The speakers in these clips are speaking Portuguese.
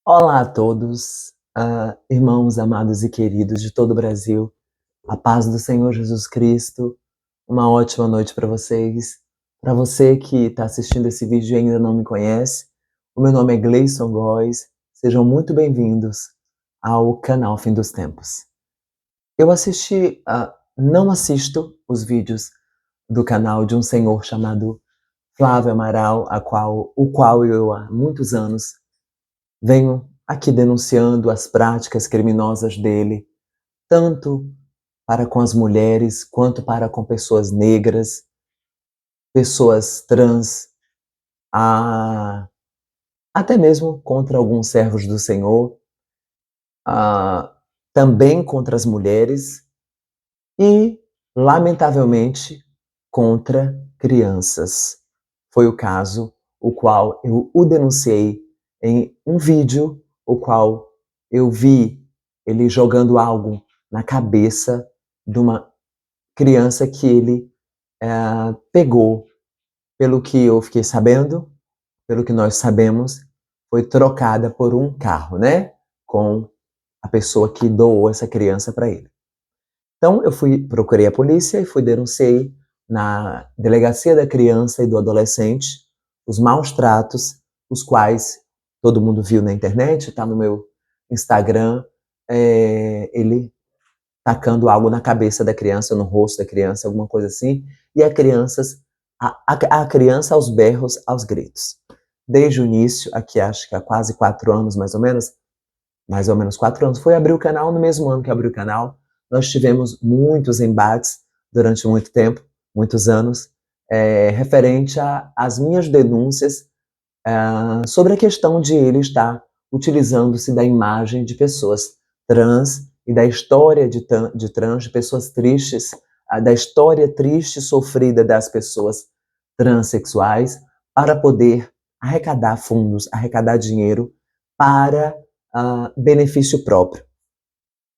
Olá a todos, irmãos amados e queridos de todo o Brasil. A paz do Senhor Jesus Cristo. Uma ótima noite para vocês. Para você que está assistindo esse vídeo e ainda não me conhece, o meu nome é Gleison Góes. Sejam muito bem-vindos ao canal Fim dos Tempos. Não assisto os vídeos do canal de um senhor chamado Flávio Amaral, o qual eu há muitos anos venho aqui denunciando as práticas criminosas dele, tanto para com as mulheres, quanto para com pessoas negras, pessoas trans, até mesmo contra alguns servos do Senhor, ah, também contra as mulheres e, lamentavelmente, contra crianças. Foi o caso o qual eu o denunciei em um vídeo, o qual eu vi ele jogando algo na cabeça de uma criança que ele pegou. Pelo que eu fiquei sabendo, pelo que nós sabemos, foi trocada por um carro, né? Com a pessoa que doou essa criança para ele. Então eu procurei a polícia e denunciei na Delegacia da Criança e do Adolescente os maus tratos, os quais todo mundo viu na internet, está no meu Instagram, ele tacando algo na cabeça da criança, no rosto da criança, alguma coisa assim, e a criança aos berros, aos gritos. Desde o início, aqui acho que há quase 4 anos mais ou menos 4 anos, foi abrir o canal, no mesmo ano que abri o canal, nós tivemos muitos embates durante muito tempo, muitos anos, referente às minhas denúncias sobre a questão de ele estar utilizando-se da imagem de pessoas trans e da história de trans, de pessoas tristes, da história triste e sofrida das pessoas transexuais, para poder arrecadar fundos, arrecadar dinheiro para benefício próprio.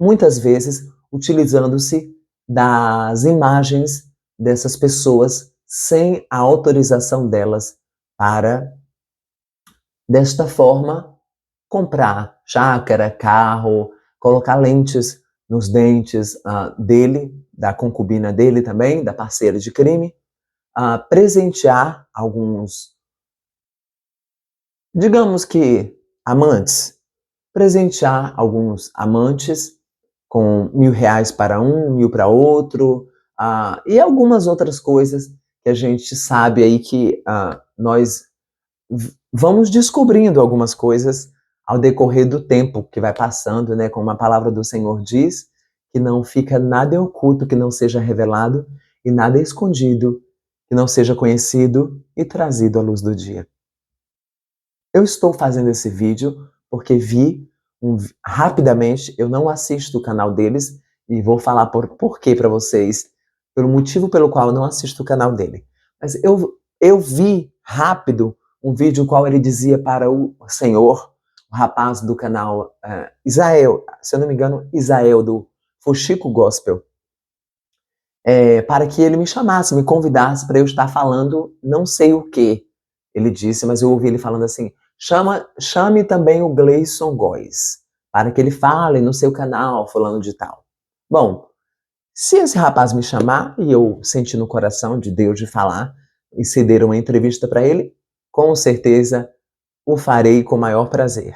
Muitas vezes utilizando-se das imagens dessas pessoas sem a autorização delas para, desta forma, comprar chácara, carro, colocar lentes nos dentes dele, da concubina dele também, da parceira de crime, presentear alguns, digamos que amantes, presentear alguns amantes com R$ 1.000 para um, 1.000 para outro, e algumas outras coisas que a gente sabe aí que nós vamos descobrindo algumas coisas ao decorrer do tempo que vai passando, né? Como a palavra do Senhor diz, que não fica nada oculto que não seja revelado e nada escondido que não seja conhecido e trazido à luz do dia. Eu estou fazendo esse vídeo porque rapidamente, eu não assisto o canal deles e vou falar por quê para vocês, pelo motivo pelo qual eu não assisto o canal dele. Mas eu vi rápido um vídeo no qual ele dizia para o senhor, o rapaz do canal Isael, se eu não me engano, Isael, do Fuxico Gospel, para que ele me chamasse, me convidasse para eu estar falando não sei o que ele disse, mas eu ouvi ele falando assim: chame também o Gleison Góes, para que ele fale no seu canal, falando de tal. Bom, se esse rapaz me chamar e eu sentir no coração de Deus de falar e ceder uma entrevista para ele, com certeza o farei com o maior prazer.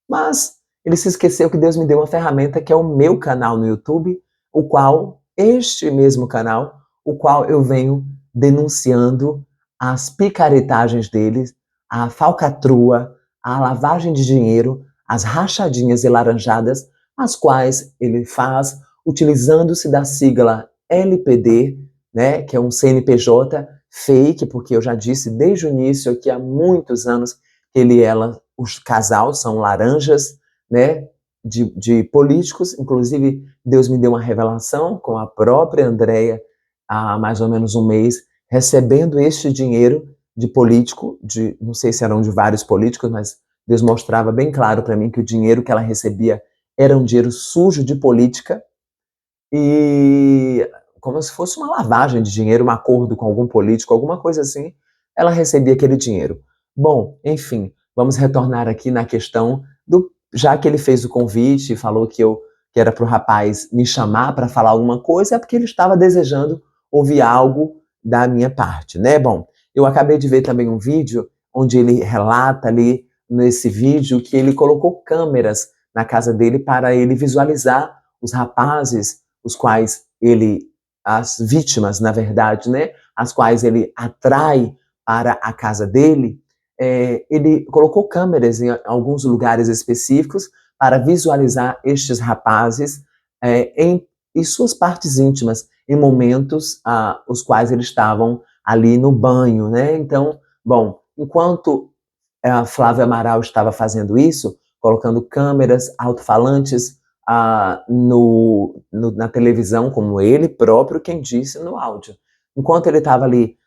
Mas ele se esqueceu que Deus me deu uma ferramenta que é o meu canal no YouTube, este mesmo canal, o qual eu venho denunciando as picaretagens deles, a falcatrua, a lavagem de dinheiro, as rachadinhas e laranjadas, as quais ele faz utilizando-se da sigla LPD, né, que é um CNPJ fake, porque eu já disse desde o início que há muitos anos que ele e ela, os casal, são laranjas, né, de políticos. Inclusive, Deus me deu uma revelação com a própria Andréia há mais ou menos um mês, recebendo este dinheiro de político, não sei se eram de vários políticos, mas Deus mostrava bem claro para mim que o dinheiro que ela recebia era um dinheiro sujo de política, e como se fosse uma lavagem de dinheiro, um acordo com algum político, alguma coisa assim, ela recebia aquele dinheiro. Bom, enfim, vamos retornar aqui na questão já que ele fez o convite e falou que era para o rapaz me chamar para falar alguma coisa, é porque ele estava desejando ouvir algo da minha parte, né? Bom, eu acabei de ver também um vídeo onde ele relata ali nesse vídeo que ele colocou câmeras na casa dele para ele visualizar os rapazes, os quais ele, as vítimas, na verdade, né? As quais ele atrai para a casa dele. Ele colocou câmeras em alguns lugares específicos para visualizar estes rapazes em suas partes íntimas, em momentos os quais eles estavam ali no banho, né? Então, bom, enquanto a Flávia Amaral estava fazendo isso, colocando câmeras, alto-falantes na televisão, como ele próprio quem disse no áudio. Enquanto ele estava ali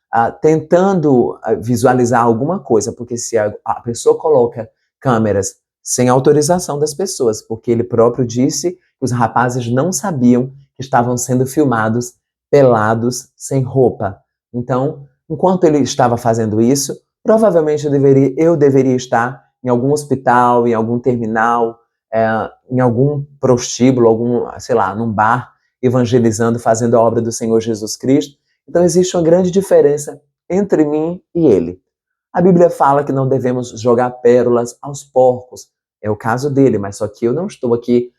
tentando visualizar alguma coisa, porque se a pessoa coloca câmeras sem autorização das pessoas, porque ele próprio disse que os rapazes não sabiam que estavam sendo filmados pelados, sem roupa. Então, enquanto ele estava fazendo isso, provavelmente eu deveria estar em algum hospital, em algum terminal, em algum prostíbulo, sei lá, num bar, evangelizando, fazendo a obra do Senhor Jesus Cristo. Então existe uma grande diferença entre mim e ele. A Bíblia fala que não devemos jogar pérolas aos porcos. É o caso dele, mas só que eu não estou aqui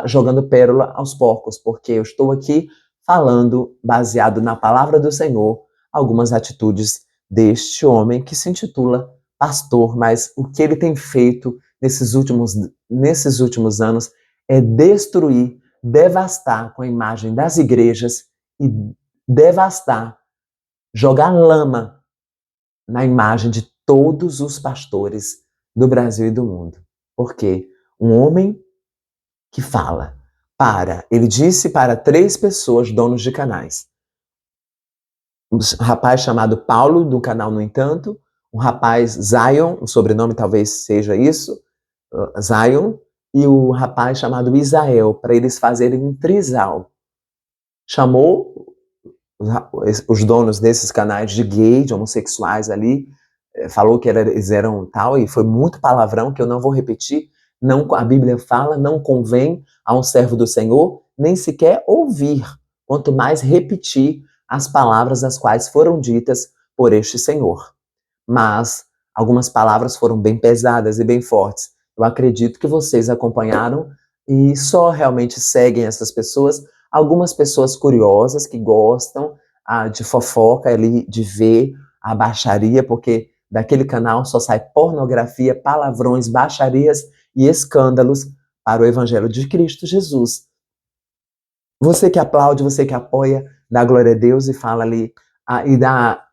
jogando pérola aos porcos, porque eu estou aqui falando, baseado na palavra do Senhor, algumas atitudes deste homem que se intitula pastor, mas o que ele tem feito nesses últimos anos é destruir, devastar com a imagem das igrejas e devastar, jogar lama na imagem de todos os pastores do Brasil e do mundo. Porque um homem que fala ele disse para 3 pessoas, donos de canais, um rapaz chamado Paulo, do canal No Entanto, um rapaz Zion, o sobrenome talvez seja isso, Zion, e o rapaz chamado Israel, para eles fazerem um trisal. Chamou os donos desses canais de gay, de homossexuais ali, falou que eles eram tal, e foi muito palavrão que eu não vou repetir. Não, a Bíblia fala, não convém a um servo do Senhor nem sequer ouvir, quanto mais repetir as palavras as quais foram ditas por este Senhor. Mas algumas palavras foram bem pesadas e bem fortes. Eu acredito que vocês acompanharam e só realmente seguem essas pessoas. Algumas pessoas curiosas que gostam de fofoca ali, de ver a baixaria, porque daquele canal só sai pornografia, palavrões, baixarias e escândalos para o Evangelho de Cristo Jesus. Você que aplaude, você que apoia, dá glória a Deus e fala ali, e dá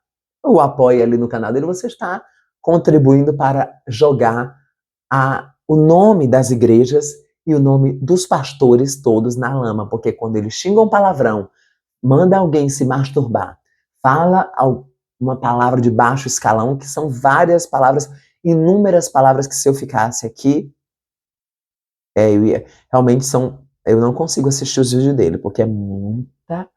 o apoio ali no canal dele, você está contribuindo para jogar o nome das igrejas e o nome dos pastores todos na lama, porque quando eles xingam palavrão, manda alguém se masturbar, fala uma palavra de baixo escalão, que são várias palavras, inúmeras palavras que se eu ficasse aqui, realmente eu não consigo assistir os vídeos dele, porque é muita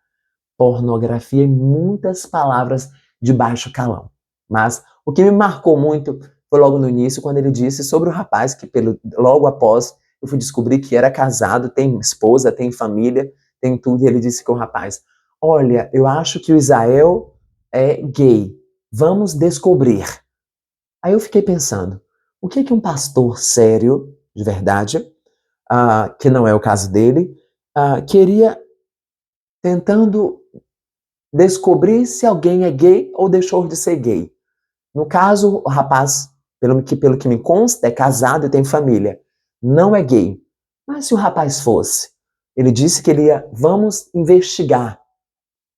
pornografia e muitas palavras de baixo calão. Mas o que me marcou muito foi logo no início, quando ele disse sobre o rapaz que logo após eu fui descobrir que era casado, tem esposa, tem família, tem tudo, e ele disse que o rapaz, olha, eu acho que o Israel é gay, vamos descobrir. Aí eu fiquei pensando, o que um pastor sério, de verdade, que não é o caso dele, queria tentando descobrir se alguém é gay ou deixou de ser gay. No caso, o rapaz, pelo que me consta, é casado e tem família. Não é gay. Mas se o rapaz fosse? Ele disse que vamos investigar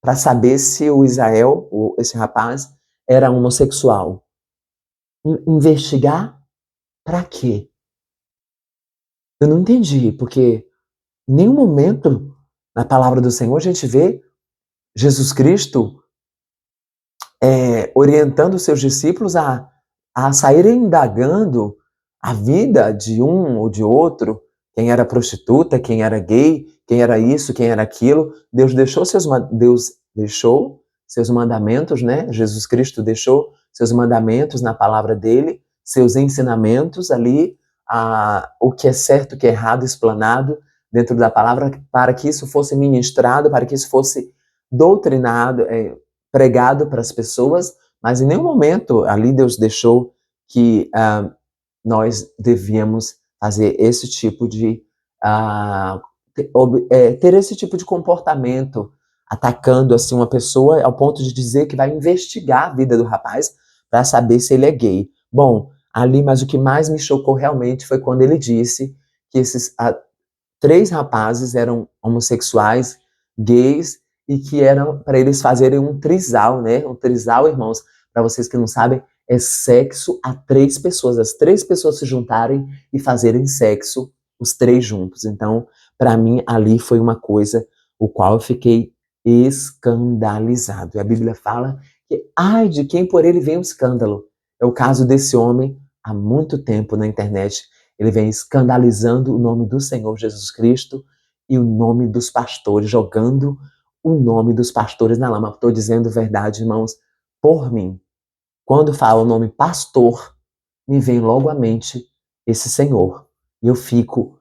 para saber se o Israel, esse rapaz, era homossexual. Investigar para quê? Eu não entendi, porque em nenhum momento na palavra do Senhor a gente vê Jesus Cristo orientando os seus discípulos a saírem indagando a vida de um ou de outro, quem era prostituta, quem era gay, quem era isso, quem era aquilo. Deus deixou seus mandamentos, né? Jesus Cristo deixou seus mandamentos na palavra dele, seus ensinamentos ali, o que é certo, o que é errado, explanado dentro da palavra, para que isso fosse ministrado, para que isso fosse doutrinado, pregado para as pessoas, mas em nenhum momento ali Deus deixou que nós devíamos fazer esse tipo de ter esse tipo de comportamento, atacando assim uma pessoa ao ponto de dizer que vai investigar a vida do rapaz para saber se ele é gay. Bom, ali, mas o que mais me chocou realmente foi quando ele disse que esses 3 rapazes eram homossexuais, gays, e que eram para eles fazerem um trisal, né? Um trisal, irmãos, para vocês que não sabem, é sexo a 3 pessoas, as 3 pessoas se juntarem e fazerem sexo, os 3 juntos. Então, para mim, ali foi uma coisa o qual eu fiquei escandalizado. E a Bíblia fala que, ai de quem por ele vem o escândalo. É o caso desse homem, há muito tempo na internet, ele vem escandalizando o nome do Senhor Jesus Cristo e o nome dos pastores, jogando o nome dos pastores na lama. Estou dizendo verdade, irmãos, por mim. Quando falo o nome pastor, me vem logo à mente esse Senhor. E eu fico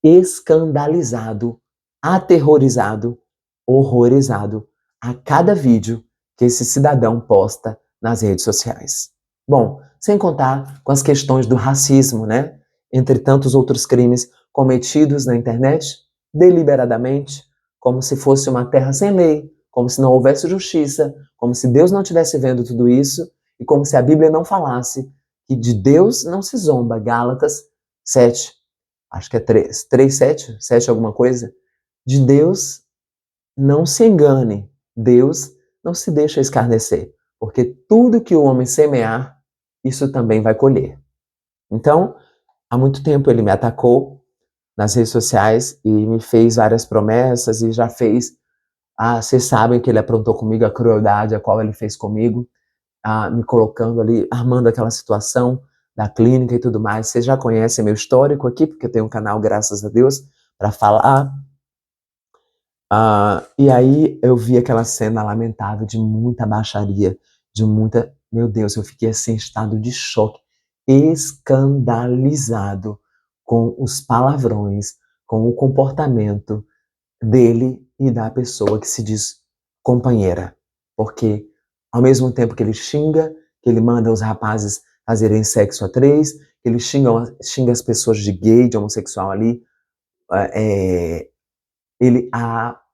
escandalizado, aterrorizado, horrorizado a cada vídeo que esse cidadão posta nas redes sociais. Bom, sem contar com as questões do racismo, né? Entre tantos outros crimes cometidos na internet, deliberadamente, como se fosse uma terra sem lei, como se não houvesse justiça, como se Deus não estivesse vendo tudo isso e como se a Bíblia não falasse que de Deus não se zomba. Gálatas 7, acho que é 3, 7, 7 alguma coisa. De Deus não se engane, Deus não se deixa escarnecer, porque tudo que o homem semear, isso também vai colher. Então, há muito tempo ele me atacou nas redes sociais e me fez várias promessas e já fez. Vocês sabem que ele aprontou comigo a crueldade a qual ele fez comigo, me colocando ali, armando aquela situação da clínica e tudo mais. Vocês já conhecem meu histórico aqui, porque eu tenho um canal, graças a Deus, para falar. E aí eu vi aquela cena lamentável de muita baixaria, de muita. Meu Deus, eu fiquei assim, em estado de choque, escandalizado com os palavrões, com o comportamento dele e da pessoa que se diz companheira. Porque ao mesmo tempo que ele xinga, que ele manda os rapazes fazerem sexo a 3, que ele xinga as pessoas de gay, de homossexual ali,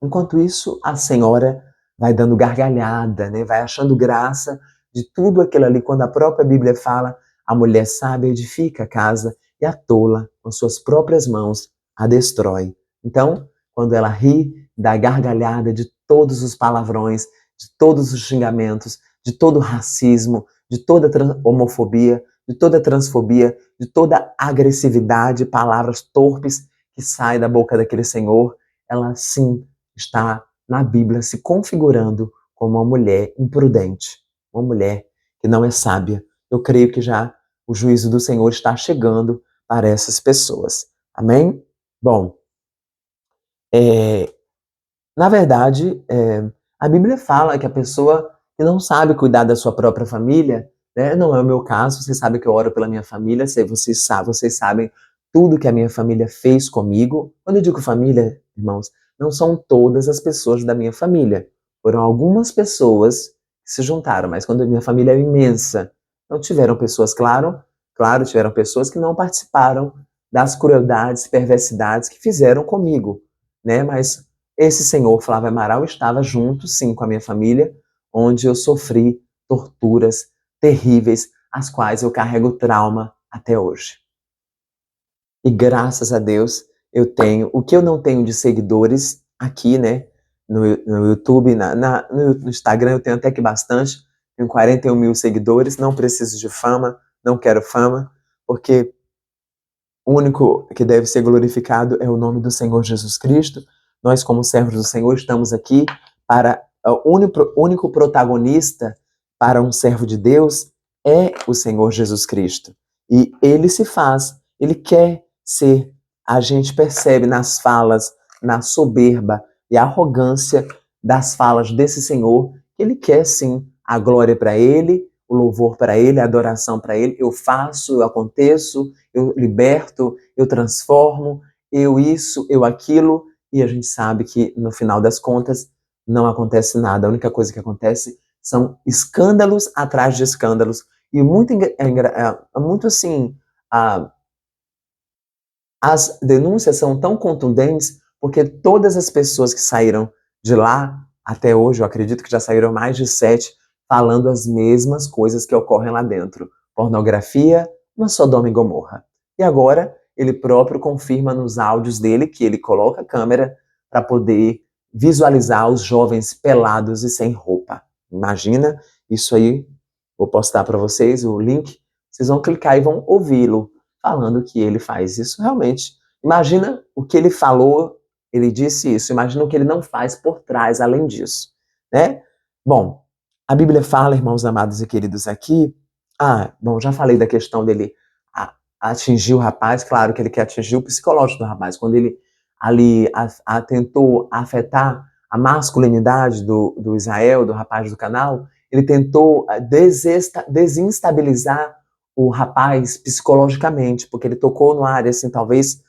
enquanto isso, a senhora vai dando gargalhada, né? Vai achando graça de tudo aquilo ali, quando a própria Bíblia fala, a mulher sábia edifica a casa e a tola, com suas próprias mãos, a destrói. Então, quando ela ri, dá gargalhada de todos os palavrões, de todos os xingamentos, de todo o racismo, de toda a homofobia, de toda a transfobia, de toda a agressividade, palavras torpes que saem da boca daquele senhor, ela sim está na Bíblia se configurando como uma mulher imprudente, uma mulher que não é sábia. Eu creio que já o juízo do Senhor está chegando para essas pessoas. Amém? Bom, na verdade, a Bíblia fala que a pessoa que não sabe cuidar da sua própria família, né, não é o meu caso, vocês sabem que eu oro pela minha família, vocês sabem tudo que a minha família fez comigo. Quando eu digo família, irmãos, não são todas as pessoas da minha família. Foram algumas pessoas que se juntaram, mas quando a minha família é imensa, não tiveram pessoas, claro, tiveram pessoas que não participaram das crueldades, perversidades que fizeram comigo, né, mas esse senhor, Flávio Amaral, estava junto, sim, com a minha família, onde eu sofri torturas terríveis, as quais eu carrego trauma até hoje. E graças a Deus eu tenho, o que eu não tenho de seguidores aqui, né, no YouTube, no Instagram eu tenho até que bastante, tenho 41 mil seguidores, não preciso de fama, não quero fama, porque o único que deve ser glorificado é o nome do Senhor Jesus Cristo. Nós, como servos do Senhor, estamos aqui para o único protagonista para um servo de Deus é o Senhor Jesus Cristo. E ele se faz, ele quer ser. A gente percebe nas falas, na soberba e arrogância das falas desse Senhor, que ele quer sim a glória para ele, o louvor para Ele, a adoração para Ele. Eu faço, eu aconteço, eu liberto, eu transformo, eu isso, eu aquilo. E a gente sabe que, no final das contas, não acontece nada. A única coisa que acontece são escândalos atrás de escândalos. E muito assim, as denúncias são tão contundentes porque todas as pessoas que saíram de lá, até hoje, eu acredito que já saíram mais de 7, falando as mesmas coisas que ocorrem lá dentro. Pornografia, uma Sodoma e Gomorra. E agora, ele próprio confirma nos áudios dele que ele coloca a câmera para poder visualizar os jovens pelados e sem roupa. Imagina isso aí, vou postar para vocês o link, vocês vão clicar e vão ouvi-lo falando que ele faz isso realmente. Imagina o que ele falou, ele disse isso, imagina o que ele não faz por trás, além disso, né? Bom, a Bíblia fala, irmãos amados e queridos, aqui, já falei da questão dele atingir o rapaz, claro que ele quer atingir o psicológico do rapaz, quando ele ali tentou afetar a masculinidade do Israel, do rapaz do canal, ele tentou desinstabilizar o rapaz psicologicamente, porque ele tocou numa área assim, talvez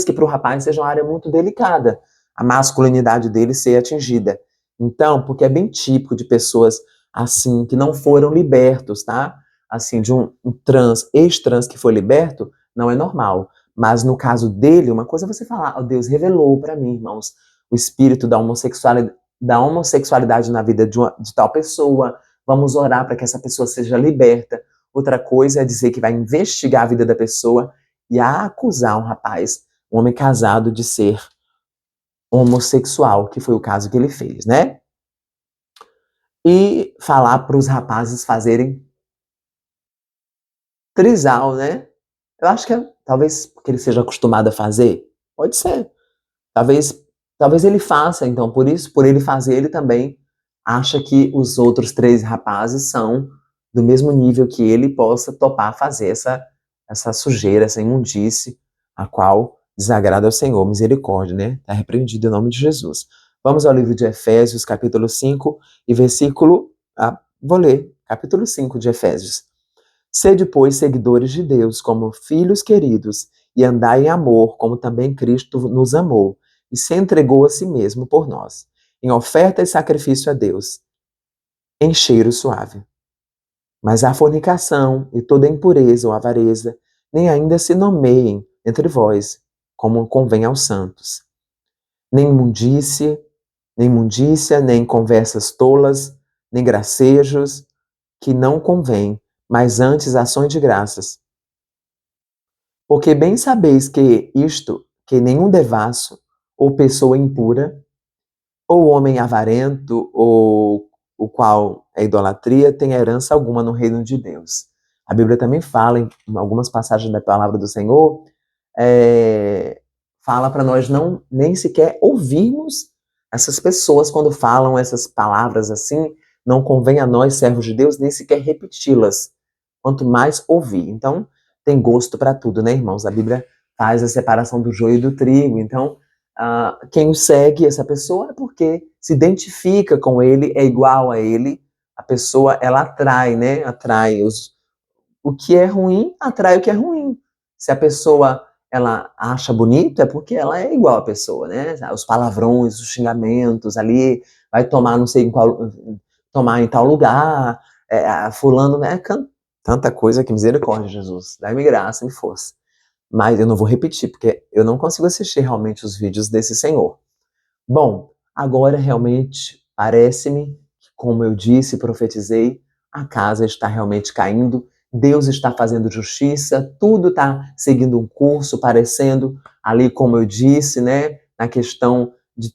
que para o rapaz seja uma área muito delicada, a masculinidade dele ser atingida. Então, porque é bem típico de pessoas assim que não foram libertos, tá? Assim, de um ex-trans que foi liberto, não é normal. Mas no caso dele, uma coisa é você falar, Deus revelou para mim, irmãos, o espírito da homossexualidade na vida de tal pessoa, vamos orar para que essa pessoa seja liberta. Outra coisa é dizer que vai investigar a vida da pessoa e acusar um rapaz, um homem casado, de ser homossexual, que foi o caso que ele fez, né? E falar para os rapazes fazerem trisal, né? Eu acho que talvez porque ele seja acostumado a fazer, pode ser. Talvez ele faça, então por isso, por ele fazer, ele também acha que os outros 3 rapazes são do mesmo nível que ele possa topar fazer essa sujeira, essa imundície, a qual desagrada ao Senhor. Misericórdia, né? Está repreendido em nome de Jesus. Vamos ao livro de Efésios, capítulo 5, e versículo... vou ler, capítulo 5 de Efésios. Sede, pois, seguidores de Deus, como filhos queridos, e andai em amor, como também Cristo nos amou, e se entregou a si mesmo por nós, em oferta e sacrifício a Deus, em cheiro suave. Mas a fornicação e toda impureza ou avareza nem ainda se nomeiem entre vós, como convém aos santos. Nem imundícia, nem conversas tolas, nem gracejos, que não convém, mas antes ações de graças. Porque bem sabeis que nenhum devasso, ou pessoa impura, ou homem avarento, ou o qual é idolatria, tem herança alguma no reino de Deus. A Bíblia também fala, em algumas passagens da palavra do Senhor, fala para nós nem sequer ouvirmos essas pessoas quando falam essas palavras assim, não convém a nós, servos de Deus, nem sequer repeti-las, quanto mais ouvir. Então, tem gosto para tudo, né, irmãos? A Bíblia faz a separação do joio e do trigo. Então, quem o segue, essa pessoa, é porque se identifica com ele, é igual a ele. A pessoa, ela atrai, né? Atrai o que é ruim, atrai o que é ruim. Se a pessoa, ela acha bonito, é porque ela é igual a pessoa, né? Os palavrões, os xingamentos ali, vai tomar não sei tomar em tal lugar, fulano, né? Tanta coisa, que misericórdia, Jesus. Dá-me graça, me força. Mas eu não vou repetir, porque eu não consigo assistir realmente os vídeos desse senhor. Bom, agora realmente parece-me que, como eu disse e profetizei, a casa está realmente caindo, Deus está fazendo justiça, tudo está seguindo um curso, parecendo ali, como eu disse, né, na questão de...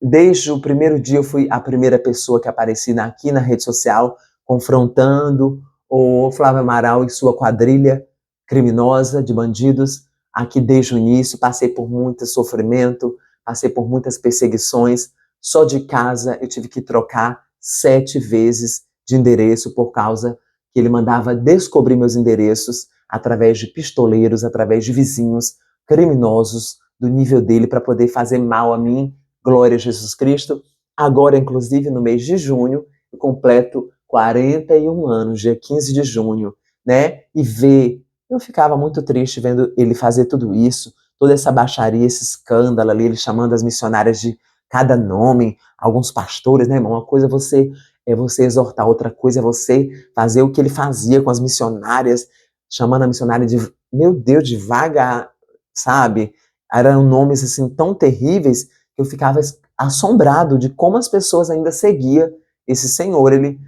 Desde o primeiro dia eu fui a primeira pessoa que apareci aqui na rede social, confrontando o Flávio Amaral e sua quadrilha criminosa de bandidos. Aqui desde o início, passei por muito sofrimento, passei por muitas perseguições. Só de casa eu tive que trocar 7 vezes de endereço por causa que ele mandava descobrir meus endereços através de pistoleiros, através de vizinhos criminosos do nível dele para poder fazer mal a mim. Glória a Jesus Cristo. Agora, inclusive, no mês de junho, eu completo 41 anos, dia 15 de junho, né? E ver, eu ficava muito triste vendo ele fazer tudo isso, toda essa baixaria, esse escândalo ali, ele chamando as missionárias de cada nome, alguns pastores, né, irmão? Uma coisa é você exortar, outra coisa é você fazer o que ele fazia com as missionárias, chamando a missionária de, meu Deus, de vaga, sabe? Eram nomes assim tão terríveis que eu ficava assombrado de como as pessoas ainda seguiam esse senhor, ele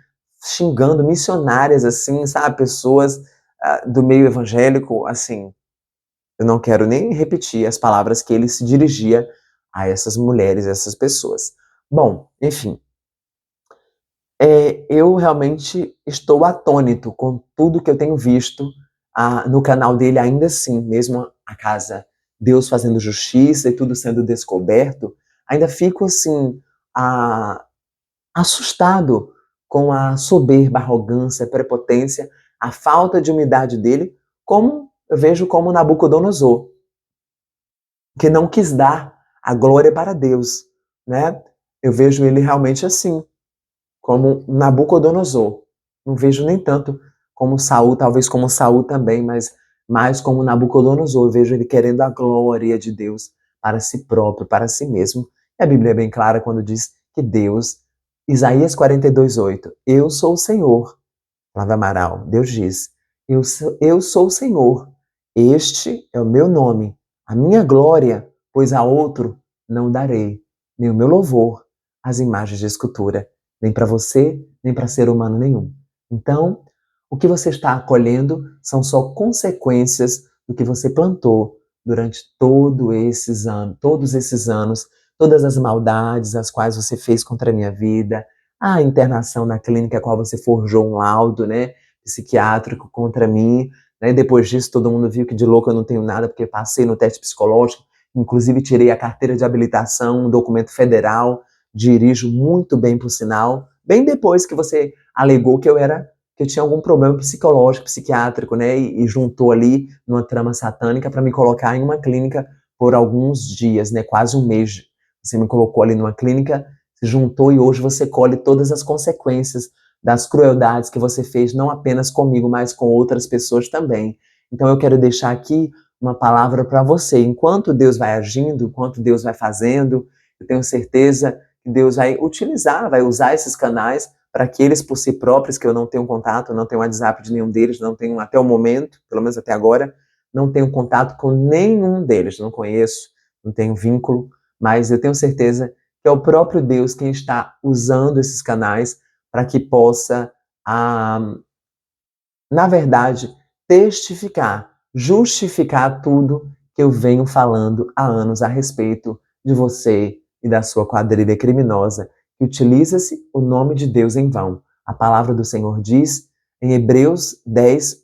xingando missionárias assim, sabe? Pessoas do meio evangélico, assim, eu não quero nem repetir as palavras que ele se dirigia a essas mulheres, a essas pessoas. Bom, enfim, eu realmente estou atônito com tudo que eu tenho visto no canal dele, ainda assim, mesmo a casa Deus fazendo justiça e tudo sendo descoberto, ainda fico assim, assustado com a soberba, arrogância, prepotência, a falta de humildade dele, como eu vejo como Nabucodonosor, que não quis dar a glória para Deus, né? Eu vejo ele realmente assim, como Nabucodonosor. Não vejo nem tanto como Saul, talvez como Saul também, mas mais como Nabucodonosor. Eu vejo ele querendo a glória de Deus para si próprio, para si mesmo. E a Bíblia é bem clara quando diz que Deus, Isaías 42:8, eu sou o Senhor, Flávio Amaral, Deus diz, eu sou o Senhor, este é o meu nome, a minha glória, pois a outro não darei, nem o meu louvor às imagens de escultura, nem para você, nem para ser humano nenhum. Então, o que você está colhendo são só consequências do que você plantou durante todos esses anos, todas as maldades as quais você fez contra a minha vida, a internação na clínica a qual você forjou um laudo, né, psiquiátrico contra mim, né, depois disso todo mundo viu que de louco eu não tenho nada porque passei no teste psicológico, inclusive tirei a carteira de habilitação, um documento federal, dirijo muito bem por sinal, bem depois que você alegou que eu tinha algum problema psicológico, psiquiátrico, né, e juntou ali numa trama satânica para me colocar em uma clínica por alguns dias, né, quase um mês. Você me colocou ali numa clínica, se juntou e hoje você colhe todas as consequências das crueldades que você fez, não apenas comigo, mas com outras pessoas também. Então eu quero deixar aqui uma palavra para você. Enquanto Deus vai agindo, enquanto Deus vai fazendo, eu tenho certeza que Deus vai utilizar, vai usar esses canais para que eles por si próprios, que eu não tenho contato, não tenho WhatsApp de nenhum deles, não tenho até o momento, pelo menos até agora, não tenho contato com nenhum deles, não conheço, não tenho vínculo, mas eu tenho certeza que é o próprio Deus quem está usando esses canais para que possa, na verdade, testificar, justificar tudo que eu venho falando há anos a respeito de você e da sua quadrilha criminosa, que utiliza-se o nome de Deus em vão. A palavra do Senhor diz em Hebreus 10,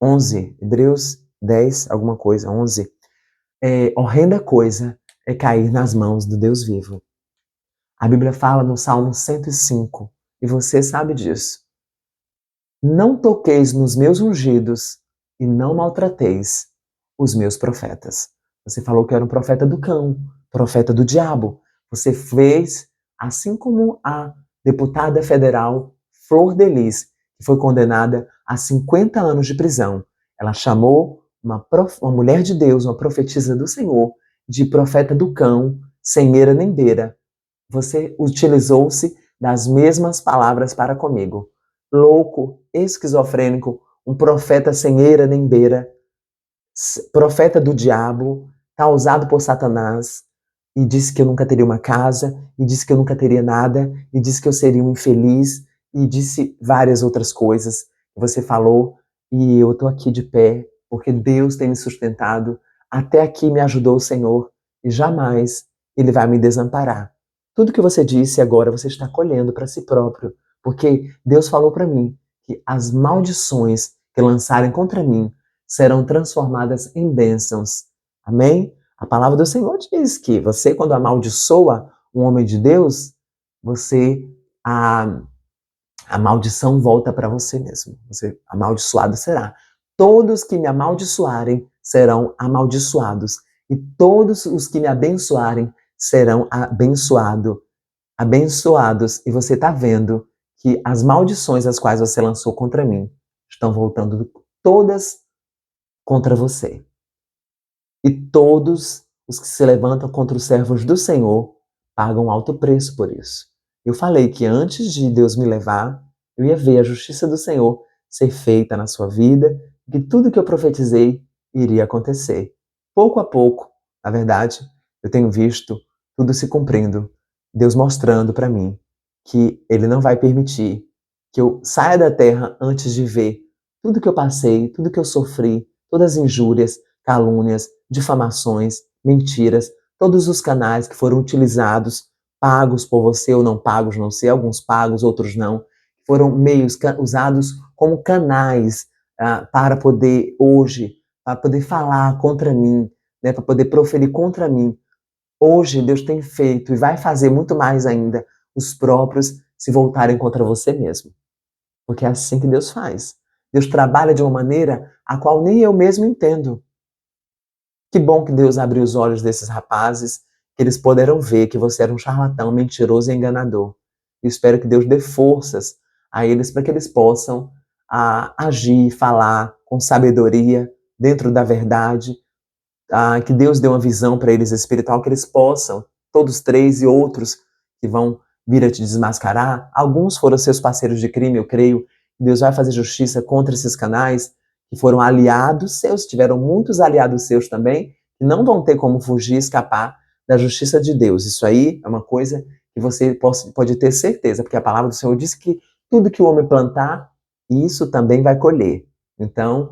11, Hebreus 10, alguma coisa, 11, horrenda coisa é cair nas mãos do Deus vivo. A Bíblia fala no Salmo 105, e você sabe disso. Não toqueis nos meus ungidos e não maltrateis os meus profetas. Você falou que eu era um profeta do cão, profeta do diabo. Você fez, assim como a deputada federal Flor de Lis, que foi condenada a 50 anos de prisão. Ela chamou uma mulher de Deus, uma profetisa do Senhor, de profeta do cão, sem eira nem beira. Você utilizou-se das mesmas palavras para comigo. Louco, esquizofrênico, um profeta sem eira nem beira, profeta do diabo, causado por Satanás, e disse que eu nunca teria uma casa, e disse que eu nunca teria nada, e disse que eu seria um infeliz, e disse várias outras coisas que você falou, e eu estou aqui de pé, porque Deus tem me sustentado, até aqui me ajudou o Senhor, e jamais Ele vai me desamparar. Tudo que você disse agora você está colhendo para si próprio, porque Deus falou para mim que as maldições que lançarem contra mim serão transformadas em bênçãos. Amém? A palavra do Senhor diz que você, quando amaldiçoa um homem de Deus, você a, a maldição volta para você mesmo. Você amaldiçoado será. Todos que me amaldiçoarem serão amaldiçoados, e todos os que me abençoarem serão abençoados. E você está vendo que as maldições as quais você lançou contra mim estão voltando todas contra você. E todos os que se levantam contra os servos do Senhor pagam alto preço por isso. Eu falei que antes de Deus me levar, eu ia ver a justiça do Senhor ser feita na sua vida, que tudo que eu profetizei iria acontecer. Pouco a pouco, na verdade, eu tenho visto tudo se cumprindo. Deus mostrando para mim que Ele não vai permitir que eu saia da terra antes de ver tudo que eu passei, tudo que eu sofri, todas as injúrias, calúnias, difamações, mentiras, todos os canais que foram utilizados, pagos por você ou não pagos, não sei, alguns pagos, outros não, foram meios usados como canais para poder hoje, para poder falar contra mim, né, para poder proferir contra mim. Hoje Deus tem feito e vai fazer muito mais ainda os próprios se voltarem contra você mesmo. Porque é assim que Deus faz. Deus trabalha de uma maneira a qual nem eu mesmo entendo. Que bom que Deus abriu os olhos desses rapazes, que eles puderam ver que você era um charlatão, mentiroso e enganador. Eu espero que Deus dê forças a eles para que eles possam agir, falar com sabedoria, dentro da verdade, que Deus dê uma visão para eles espiritual, que eles possam, todos três e outros que vão vir a te desmascarar, alguns foram seus parceiros de crime, eu creio, Deus vai fazer justiça contra esses canais, que foram aliados seus, tiveram muitos aliados seus também, que não vão ter como fugir, escapar da justiça de Deus. Isso aí é uma coisa que você pode ter certeza, porque a palavra do Senhor diz que tudo que o homem plantar, isso também vai colher. Então,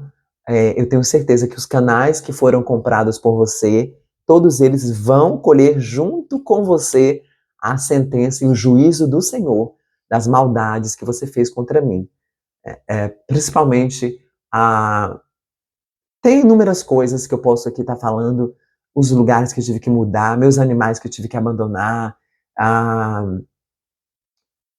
eu tenho certeza que os canais que foram comprados por você, todos eles vão colher junto com você a sentença e o juízo do Senhor das maldades que você fez contra mim. Principalmente, tem inúmeras coisas que eu posso aqui estar falando, os lugares que eu tive que mudar, meus animais que eu tive que abandonar, a,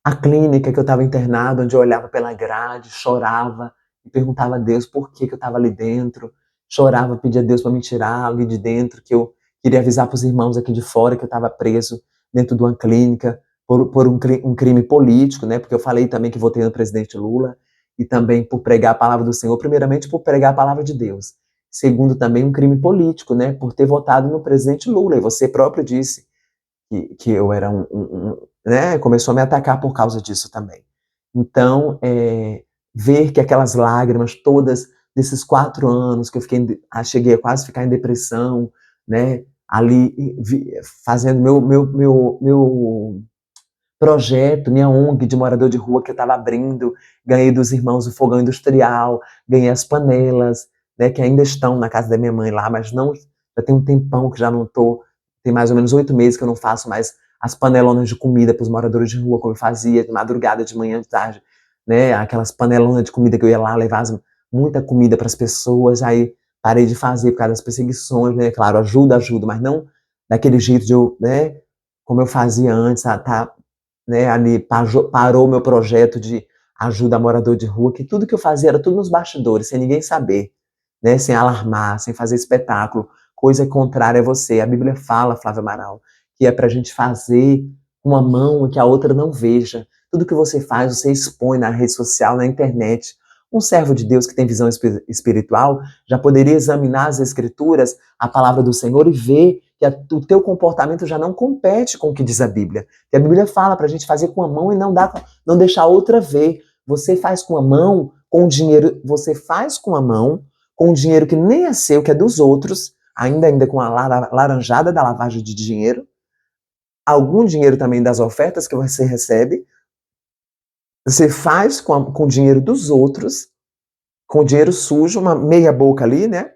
a clínica que eu estava internado, onde eu olhava pela grade, chorava e perguntava a Deus por que eu estava ali dentro, chorava, pedia a Deus para me tirar ali de dentro, que eu queria avisar para os irmãos aqui de fora que eu estava preso dentro de uma clínica por um crime político, né? Porque eu falei também que votei no presidente Lula, e também por pregar a palavra do Senhor, primeiramente por pregar a palavra de Deus. Segundo, também um crime político, né? Por ter votado no presidente Lula, e você próprio disse que eu era né, começou a me atacar por causa disso também. Então, ver que aquelas lágrimas todas desses 4 anos que eu cheguei a quase ficar em depressão, né, ali fazendo meu projeto, minha ONG de morador de rua que eu estava abrindo, ganhei dos irmãos o fogão industrial, ganhei as panelas, né, que ainda estão na casa da minha mãe lá, mas não, já tem um tempão que já não estou, tem mais ou menos 8 meses que eu não faço mais as panelonas de comida para os moradores de rua, como eu fazia, de madrugada, de manhã, de tarde, né, aquelas panelonas de comida que eu ia lá levar muita comida para as pessoas, aí parei de fazer por causa das perseguições, né, claro, ajuda, mas não daquele jeito de eu, né, como eu fazia antes, né, ali parou o meu projeto de ajuda a morador de rua, que tudo que eu fazia era tudo nos bastidores, sem ninguém saber, né, sem alarmar, sem fazer espetáculo, coisa contrária a você. A Bíblia fala, Flávio Amaral, que é pra gente fazer com uma mão que a outra não veja. Tudo que você faz, você expõe na rede social, na internet. Um servo de Deus que tem visão espiritual já poderia examinar as escrituras, a palavra do Senhor, e ver que o teu comportamento já não compete com o que diz a Bíblia. Que a Bíblia fala para a gente fazer com a mão e não deixar a outra ver. Você faz com a mão, com o dinheiro, você faz com a mão, com o dinheiro que nem é seu, que é dos outros, ainda com a laranjada da lavagem de dinheiro, algum dinheiro também das ofertas que você recebe, você faz com o dinheiro dos outros, com o dinheiro sujo, uma meia boca ali, né?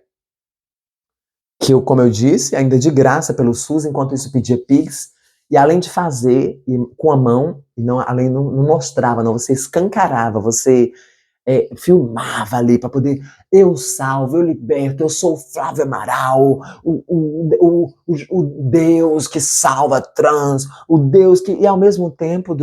Que eu, como eu disse, ainda de graça pelo SUS, enquanto isso pedia Pix, e além de fazer com a mão, e não mostrava, não, você escancarava, você filmava ali para poder, eu salvo, eu liberto, eu sou o Flávio Amaral, o Deus que salva trans, o Deus que, e ao mesmo tempo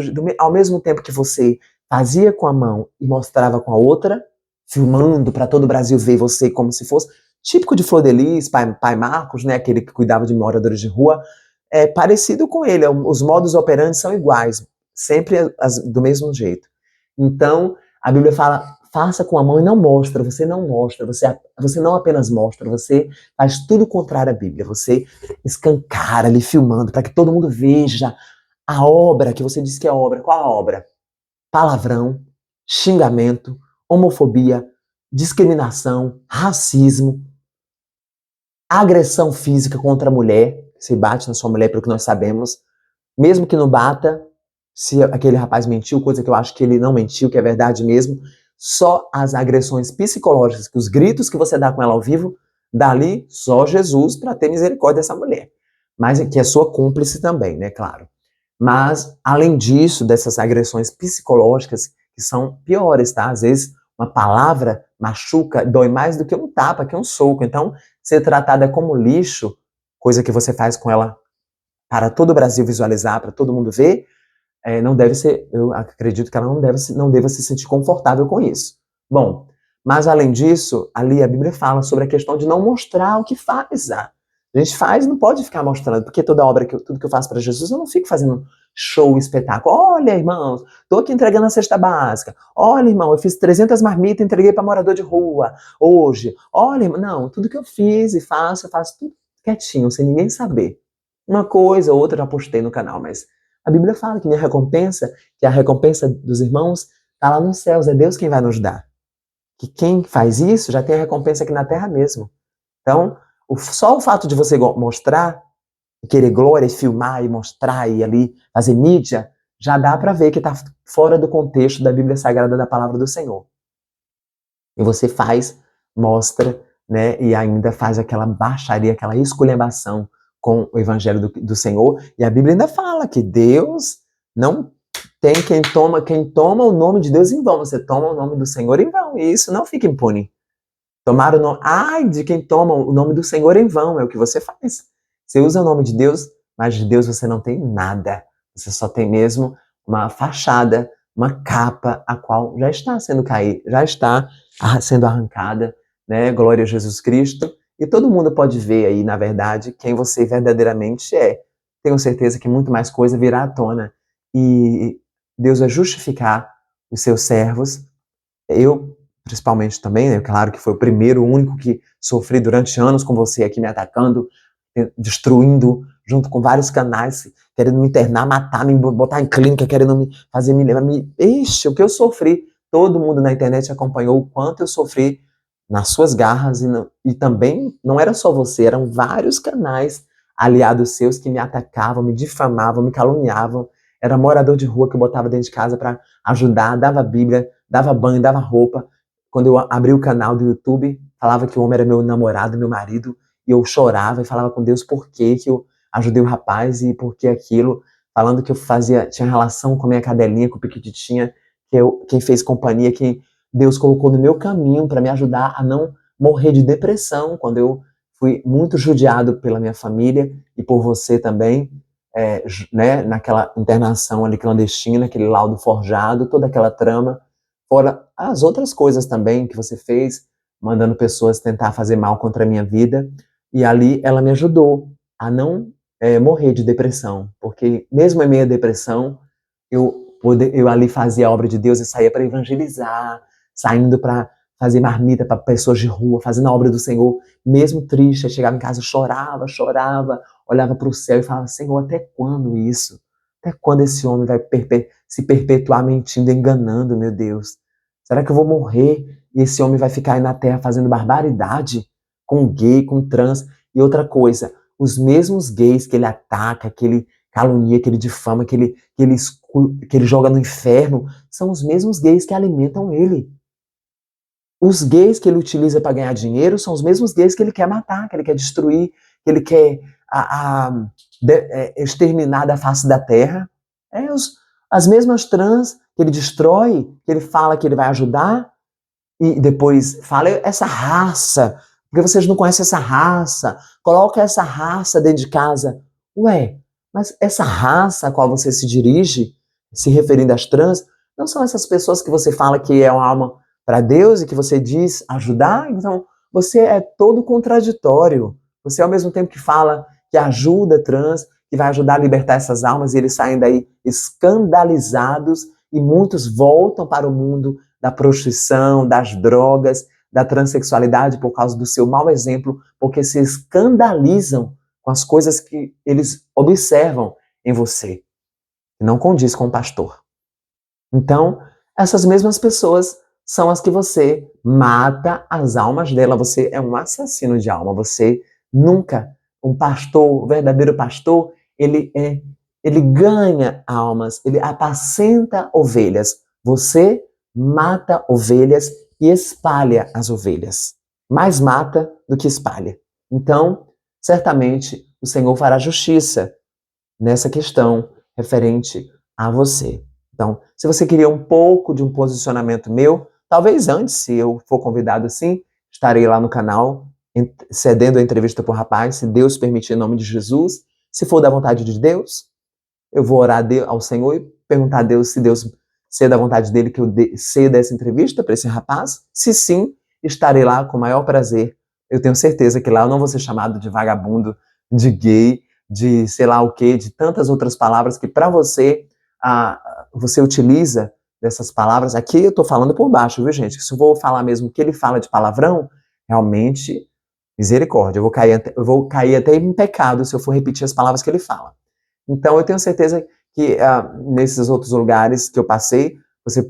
que você fazia com a mão e mostrava com a outra, filmando para todo o Brasil ver você como se fosse, típico de Flor de Lis, pai Marcos, né, aquele que cuidava de moradores de rua, parecido com ele, os modos operantes são iguais, sempre do mesmo jeito. Então, a Bíblia fala, faça com a mão e não mostra, você não mostra, você não apenas mostra, você faz tudo contrário à Bíblia, você escancara ali filmando para que todo mundo veja a obra que você diz que é obra. Qual a obra? Palavrão, xingamento, homofobia, discriminação, racismo, agressão física contra a mulher, se bate na sua mulher pelo que nós sabemos, mesmo que não bata, se aquele rapaz mentiu, coisa que eu acho que ele não mentiu, que é verdade mesmo, só as agressões psicológicas, que os gritos que você dá com ela ao vivo, dali só Jesus para ter misericórdia dessa mulher. Mas que é sua cúmplice também, né, claro. Mas, além disso, dessas agressões psicológicas, que são piores, tá? Às vezes, uma palavra machuca, dói mais do que um tapa, que um soco. Então, ser tratada como lixo, coisa que você faz com ela para todo o Brasil visualizar, para todo mundo ver, não deve ser, eu acredito que ela não deva se sentir confortável com isso. Bom, mas além disso, ali a Bíblia fala sobre a questão de não mostrar o que faz. A gente faz, não pode ficar mostrando, porque toda obra, tudo que eu faço para Jesus, eu não fico fazendo show, espetáculo. Olha, irmãos, estou aqui entregando a cesta básica. Olha, irmão, eu fiz 300 marmitas e entreguei para morador de rua hoje. Olha, irmão, não, tudo que eu fiz e faço, eu faço tudo quietinho, sem ninguém saber. Uma coisa ou outra eu já postei no canal, mas a Bíblia fala que minha recompensa, que a recompensa dos irmãos, está lá nos céus, é Deus quem vai nos dar. Que quem faz isso já tem a recompensa aqui na terra mesmo. Então, só o fato de você mostrar, querer glória, e filmar, e mostrar, e ali fazer mídia, já dá para ver que está fora do contexto da Bíblia Sagrada, da Palavra do Senhor. E você faz, mostra, né, e ainda faz aquela baixaria, aquela esculhambação com o Evangelho do Senhor. E a Bíblia ainda fala que Deus não tem quem toma o nome de Deus em vão. Você toma o nome do Senhor em vão, e isso não fica impune. Tomar o nome, ai de quem toma o nome do Senhor em vão, é o que você faz. Você usa o nome de Deus, mas de Deus você não tem nada. Você só tem mesmo uma fachada, uma capa, a qual já está sendo caída, já está sendo arrancada, né? Glória a Jesus Cristo. E todo mundo pode ver aí, na verdade, quem você verdadeiramente é. Tenho certeza que muito mais coisa virá à tona. E Deus vai justificar os seus servos. Eu, principalmente também, né? Claro que foi o primeiro, o único que sofri durante anos com você aqui me atacando, destruindo, junto com vários canais, querendo me internar, matar, me botar em clínica, querendo me fazer me levar. Ixi, o que eu sofri. Todo mundo na internet acompanhou o quanto eu sofri nas suas garras, e também não era só você, eram vários canais aliados seus que me atacavam, me difamavam, me caluniavam. Era morador de rua que eu botava dentro de casa para ajudar, dava Bíblia, dava banho, dava roupa. Quando eu abri o canal do YouTube, falava que o homem era meu namorado, meu marido, e eu chorava e falava com Deus por que eu ajudei o rapaz e por que aquilo, falando que eu tinha relação com a minha cadelinha, com o Piquititinha, quem fez companhia, quem Deus colocou no meu caminho para me ajudar a não morrer de depressão, quando eu fui muito judiado pela minha família e por você também, né, naquela internação ali clandestina, aquele laudo forjado, toda aquela trama, fora as outras coisas também que você fez, mandando pessoas tentar fazer mal contra a minha vida, e ali ela me ajudou a não morrer de depressão, porque mesmo em meio à depressão, eu ali fazia a obra de Deus e saía para evangelizar, saindo para fazer marmita para pessoas de rua, fazendo a obra do Senhor, mesmo triste, eu chegava em casa, chorava, olhava para o céu e falava, Senhor, até quando isso? Até quando esse homem vai se perpetuar mentindo, enganando, meu Deus? Será que eu vou morrer e esse homem vai ficar aí na terra fazendo barbaridade com gay, com trans? E outra coisa, os mesmos gays que ele ataca, que ele calunia, que ele difama, que ele joga no inferno, são os mesmos gays que alimentam ele. Os gays que ele utiliza para ganhar dinheiro são os mesmos gays que ele quer matar, que ele quer destruir, que ele quer exterminar da face da terra. As mesmas trans que ele destrói, que ele fala que ele vai ajudar, e depois fala essa raça, porque vocês não conhecem essa raça, coloca essa raça dentro de casa. Ué, mas essa raça a qual você se dirige, se referindo às trans, não são essas pessoas que você fala que é uma alma para Deus e que você diz ajudar? Então, você é todo contraditório. Você, ao mesmo tempo que fala que ajuda trans, que vai ajudar a libertar essas almas, e eles saem daí escandalizados e muitos voltam para o mundo da prostituição, das drogas, da transexualidade por causa do seu mau exemplo, porque se escandalizam com as coisas que eles observam em você. Não condiz com o pastor. Então, essas mesmas pessoas são as que você mata as almas dela. Você é um assassino de alma. Você nunca, um pastor, o verdadeiro pastor, ele ganha almas, ele apacenta ovelhas. Você mata ovelhas e espalha as ovelhas. Mais mata do que espalha. Então, certamente, o Senhor fará justiça nessa questão referente a você. Então, se você queria um pouco de um posicionamento meu, talvez antes, se eu for convidado assim, estarei lá no canal, cedendo a entrevista para o rapaz, se Deus permitir, em nome de Jesus. Se for da vontade de Deus, eu vou orar ao Senhor e perguntar a Deus se é da vontade dele que eu ceda essa entrevista para esse rapaz. Se sim, estarei lá com o maior prazer. Eu tenho certeza que lá eu não vou ser chamado de vagabundo, de gay, de sei lá o quê, de tantas outras palavras que para você, você utiliza dessas palavras. Aqui eu estou falando por baixo, viu, gente? Se eu vou falar mesmo o que ele fala de palavrão, realmente, misericórdia, eu vou cair até em pecado se eu for repetir as palavras que ele fala. Então, eu tenho certeza que nesses outros lugares que eu passei, vocês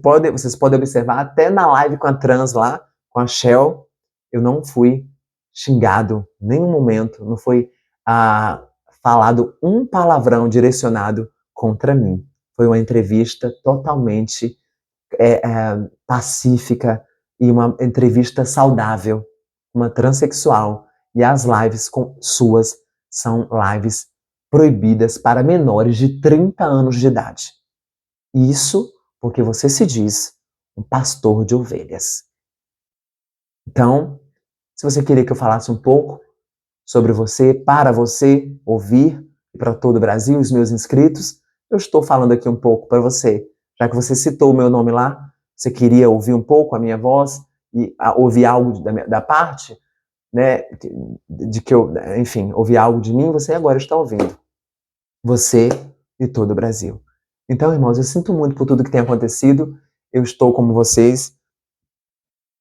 podem observar, até na live com a Trans lá, com a Shell, eu não fui xingado em nenhum momento, não foi falado um palavrão direcionado contra mim. Foi uma entrevista totalmente pacífica e uma entrevista saudável, uma transexual. E as lives suas são lives proibidas para menores de 30 anos de idade. Isso porque você se diz um pastor de ovelhas. Então, se você queria que eu falasse um pouco sobre você, para você ouvir, e para todo o Brasil, os meus inscritos, eu estou falando aqui um pouco para você. Já que você citou o meu nome lá, você queria ouvir um pouco a minha voz e ouvir algo da parte, né, de que eu, enfim, ouvir algo de mim, você agora está ouvindo. Você e todo o Brasil. Então, irmãos, eu sinto muito por tudo que tem acontecido. Eu estou, como vocês,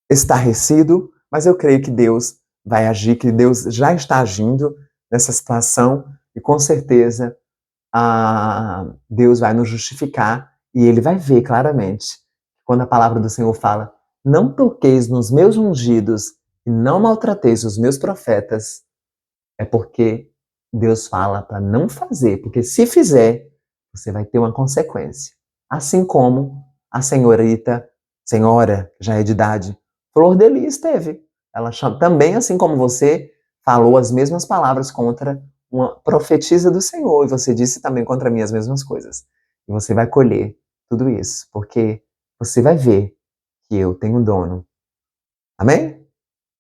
estarrecido, mas eu creio que Deus vai agir, que Deus já está agindo nessa situação e com certeza Deus vai nos justificar e Ele vai ver claramente quando a palavra do Senhor fala: não toqueis nos meus ungidos e não maltrateis os meus profetas, é porque Deus fala para não fazer, porque se fizer, você vai ter uma consequência. Assim como a senhora, já é de idade, Flor de Lis teve. Ela também, assim como você, falou as mesmas palavras contra uma profetisa do Senhor, e você disse também contra mim as mesmas coisas. E você vai colher tudo isso, porque você vai ver que eu tenho um dono. Amém?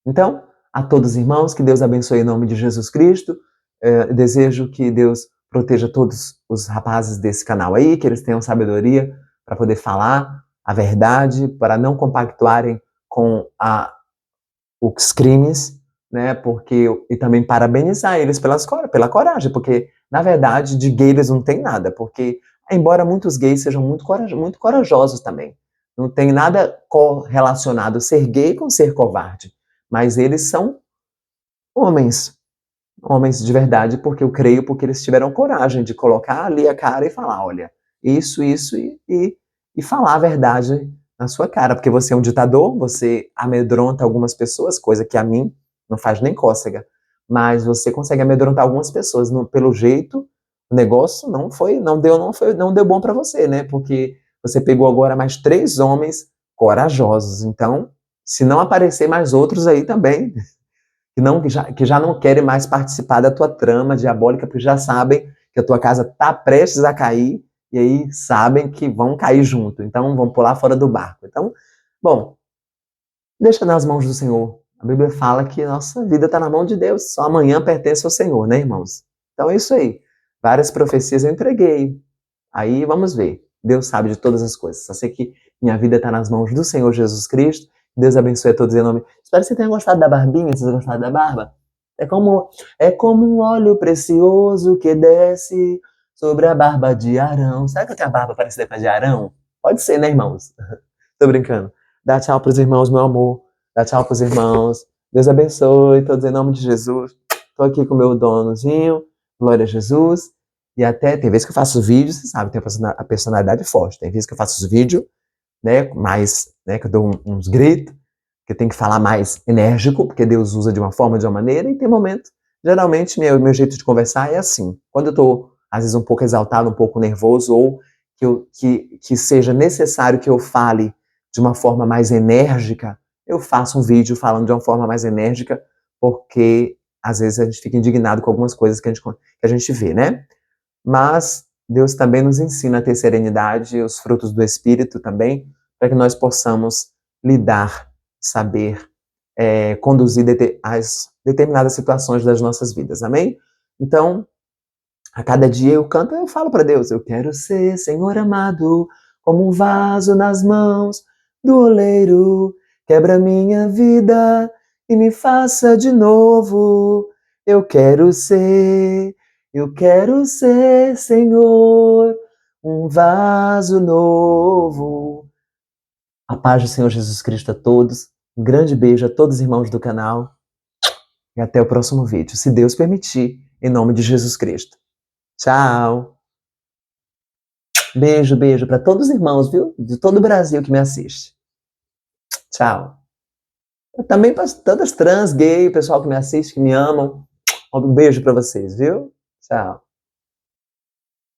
Então, a todos os irmãos, que Deus abençoe em nome de Jesus Cristo. Desejo que Deus proteja todos os rapazes desse canal aí, que eles tenham sabedoria para poder falar a verdade, para não compactuarem com os crimes, né? E também parabenizar eles pela coragem, porque, na verdade, de gay eles não tem nada, porque, embora muitos gays sejam muito corajosos também, não tem nada correlacionado ser gay com ser covarde, mas eles são homens de verdade, porque eu creio, porque eles tiveram coragem de colocar ali a cara e falar: olha, isso, e falar a verdade na sua cara, porque você é um ditador, você amedronta algumas pessoas, coisa que a mim não faz nem cócega, mas você consegue amedrontar algumas pessoas. Pelo jeito, o negócio não deu bom para você, né? Porque você pegou agora mais 3 homens corajosos. Então, se não aparecer mais outros aí também, que já não querem mais participar da tua trama diabólica, porque já sabem que a tua casa está prestes a cair, e aí sabem que vão cair junto, então vão pular fora do barco. Então, bom, deixa nas mãos do Senhor. A Bíblia fala que nossa vida está na mão de Deus, só amanhã pertence ao Senhor, né, irmãos? Então é isso aí. Várias profecias eu entreguei. Aí vamos ver. Deus sabe de todas as coisas. Só sei que minha vida está nas mãos do Senhor Jesus Cristo. Deus abençoe a todos em nome. Espero que você tenha gostado da barbinha, vocês gostaram da barba. É como um óleo precioso que desce sobre a barba de Arão. Sabe que eu tenho a barba parecida com a de Arão? Pode ser, né, irmãos? Tô brincando. Dá tchau pros irmãos, meu amor. Dá tchau pros irmãos. Deus abençoe todos em nome de Jesus. Tô aqui com o meu donozinho. Glória a Jesus. E até, tem vezes que eu faço vídeo, você sabe, tem a personalidade forte. Tem vezes que eu faço os vídeos, né, mais, né, que eu dou uns gritos, que eu tenho que falar mais enérgico, porque Deus usa de uma forma, de uma maneira, e tem momentos, geralmente, meu jeito de conversar é assim. Quando eu tô, às vezes, um pouco exaltado, um pouco nervoso, ou que seja necessário que eu fale de uma forma mais enérgica, eu faço um vídeo falando de uma forma mais enérgica, porque às vezes a gente fica indignado com algumas coisas que a gente vê, né? Mas Deus também nos ensina a ter serenidade, os frutos do Espírito também, para que nós possamos lidar, saber conduzir as determinadas situações das nossas vidas, amém? Então, a cada dia eu canto, eu falo para Deus, eu quero ser, Senhor amado, como um vaso nas mãos do oleiro, quebra minha vida e me faça de novo. Eu quero ser, Senhor, um vaso novo. A paz do Senhor Jesus Cristo a todos. Um grande beijo a todos os irmãos do canal e até o próximo vídeo, se Deus permitir, em nome de Jesus Cristo. Tchau! Beijo, beijo para todos os irmãos, viu? De todo o Brasil que me assiste. Tchau. Também para todas trans, gay, o pessoal que me assiste, que me amam. Um beijo para vocês, viu? Tchau.